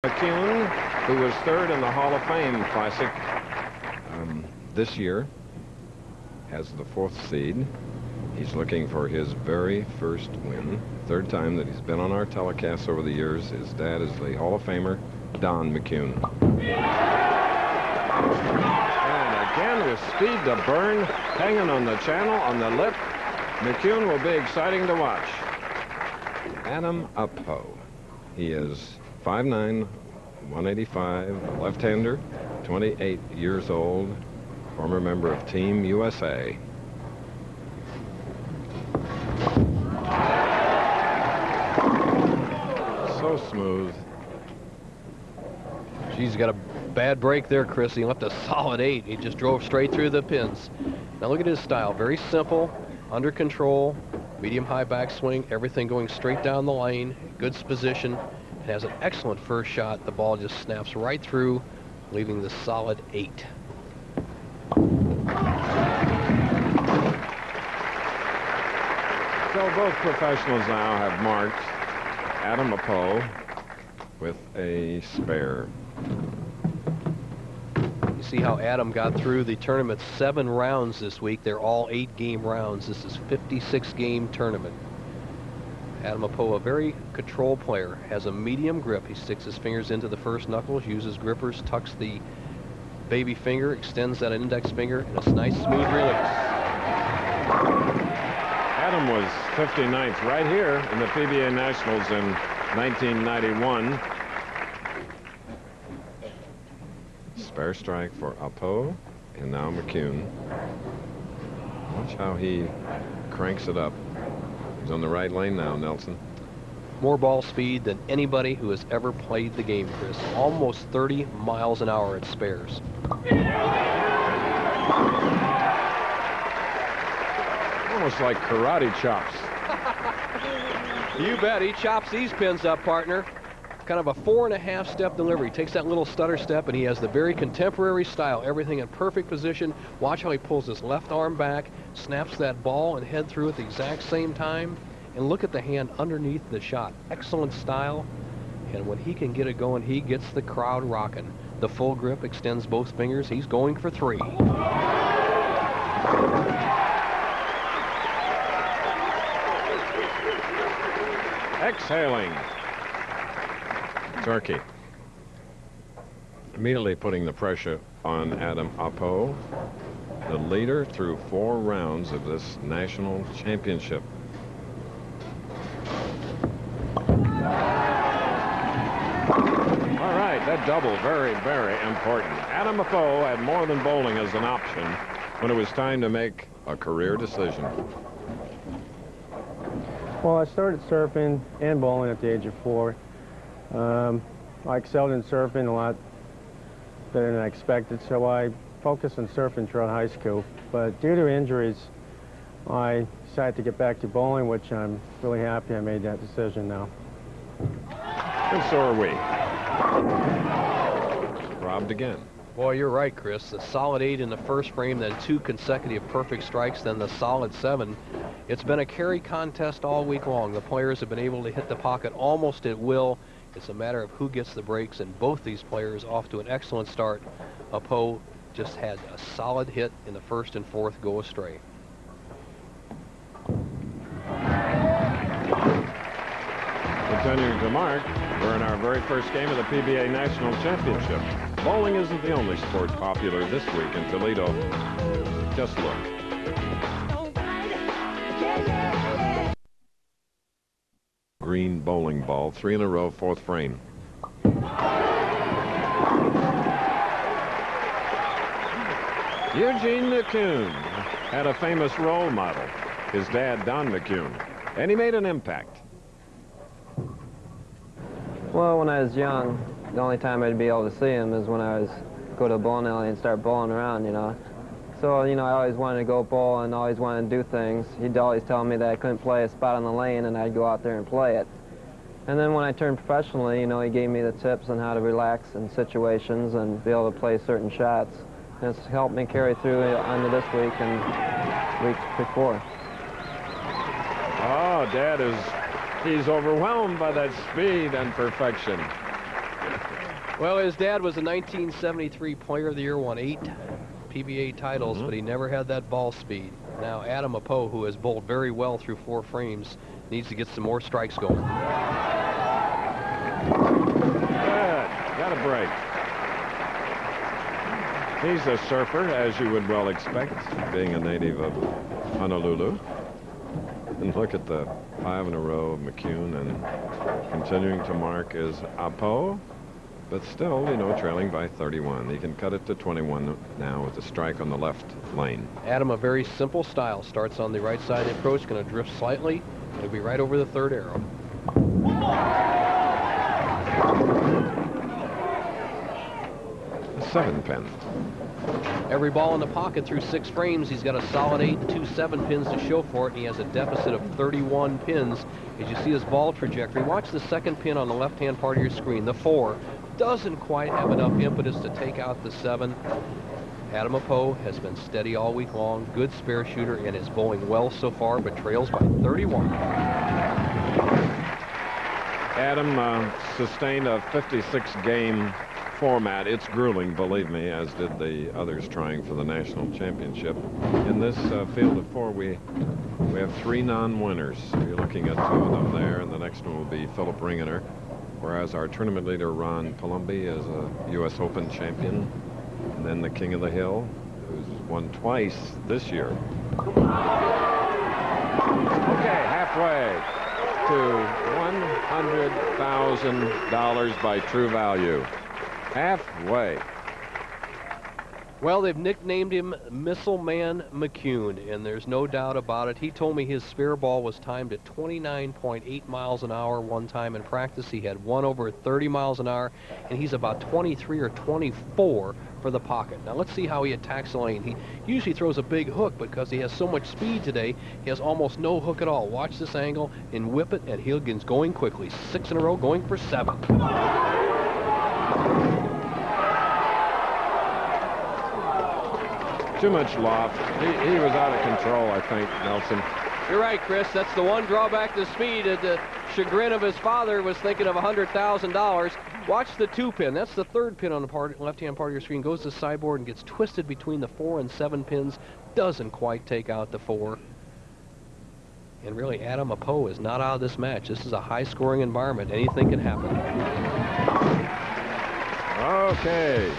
McCune, who was third in the Hall of Fame Classic this year, has the 4th seed. He's looking for his very first win. Third time that he's been on our telecasts over the years. His dad is the Hall of Famer, Don McCune. And again with speed to burn, hanging on the channel, on the lip. McCune will be exciting to watch. Adam Upho. He is 5'9", 185, left-hander, 28 years old, former member of Team USA. So smooth. He's got a bad break there, Chris. He left a solid 8. He just drove straight through the pins. Now look at his style. Very simple, under control, medium-high backswing, everything going straight down the lane, good position. It has an excellent first shot. The ball just snaps right through, leaving the solid 8. So both professionals now have marked Adam Upho with a spare. You see how Adam got through the tournament 7 rounds this week. They're all 8-game rounds. This is 56-game tournament. Adam Upho, a very control player, has a medium grip. He sticks his fingers into the first knuckles, uses grippers, tucks the baby finger, extends that index finger, and it's a nice smooth release. Adam was 59th right here in the PBA Nationals in 1991. Spare strike for Upho, and now McCune. Watch how he cranks it up. He's on the right lane now, Nelson. More ball speed than anybody who has ever played the game, Chris. Almost 30 miles an hour at spares. Almost like karate chops. You bet. He chops these pins up, partner. Kind of a 4.5 step delivery. Takes that little stutter step, and he has the very contemporary style. Everything in perfect position. Watch how he pulls his left arm back, snaps that ball and head through at the exact same time. And look at the hand underneath the shot. Excellent style. And when he can get it going, he gets the crowd rocking. The full grip, extends both fingers. He's going for 3. Exhaling. Turkey. Immediately putting the pressure on Adam Upho, the leader through 4 rounds of this national championship. All right, that double, very, very important. Adam Upho had more than bowling as an option when it was time to make a career decision. Well, I started surfing and bowling at the age of 4. I excelled in surfing a lot better than I expected, so I focused on surfing throughout high school. But due to injuries, I decided to get back to bowling, which I'm really happy I made that decision now. And so are we. Robbed again. Boy, you're right, Chris. The solid 8 in the first frame, then 2 consecutive perfect strikes, then the solid 7. It's been a carry contest all week long. The players have been able to hit the pocket almost at will. It's a matter of who gets the breaks, and both these players off to an excellent start. Upho just had a solid hit in the first and fourth go astray. Continuing to mark, we're in our very first game of the PBA National Championship. Bowling isn't the only sport popular this week in Toledo. Just look. Green bowling ball, 3 in a row, 4th frame. Eugene McCune had a famous role model, his dad, Don McCune, and he made an impact. Well, when I was young, the only time I'd be able to see him is when I was go to a bowling alley and start bowling around, you know. So, you know, I always wanted to go bowl and always wanted to do things. He'd always tell me that I couldn't play a spot on the lane, and I'd go out there and play it. And then when I turned professionally, you know, he gave me the tips on how to relax in situations and be able to play certain shots. And it's helped me carry through onto this week and weeks before. Oh, Dad he's overwhelmed by that speed and perfection. Well, his dad was a 1973 Player of the Year, won 8 PBA titles, but he never had that ball speed. Now, Adam Apo, who has bowled very well through 4 frames, needs to get some more strikes going. Good. Got a break. He's a surfer, as you would well expect, being a native of Honolulu. And look at the 5 in a row of McCune, and continuing to mark is Apo, but still, you know, trailing by 31. He can cut it to 21 now with a strike on the left lane. Adam, a very simple style. Starts on the right side of the approach, going to drift slightly. It'll be right over the 3rd arrow. A 7-pin. Every ball in the pocket through 6 frames. He's got a solid 8 and 2 7-pins to show for it, and he has a deficit of 31 pins. As you see his ball trajectory, watch the 2nd pin on the left-hand part of your screen. The 4 doesn't quite have enough impetus to take out the 7. Adam Apo has been steady all week long, good spare shooter, and is bowling well so far, but trails by 31. Adam sustained a 56-game format. It's grueling, believe me, as did the others trying for the national championship. In this field of 4, we have 3 non-winners. You're looking at 2 of them there, and the next one will be Philip Ringener, whereas our tournament leader, Ron Palumbi, is a U.S. Open champion, and then the King of the Hill, who's won twice this year. Okay, halfway to $100,000 by true value. Halfway. Well, they've nicknamed him Missile Man McCune, and there's no doubt about it. He told me his spare ball was timed at 29.8 miles an hour one time in practice. He had one over 30 miles an hour, and he's about 23 or 24 for the pocket. Now, let's see how he attacks the lane. He usually throws a big hook, because he has so much speed today, he has almost no hook at all. Watch this angle and whip it, and Hilgen's going quickly. 6 in a row, going for 7. Too much loft. He was out of control, I think, Nelson. You're right, Chris. That's the one drawback to speed. At the chagrin of his father, was thinking of $100,000. Watch the 2 pin. That's the 3rd pin on the left-hand part of your screen. Goes to the sideboard and gets twisted between the 4 and 7 pins. Doesn't quite take out the 4. And really, Adam Apo is not out of this match. This is a high-scoring environment. Anything can happen. Okay.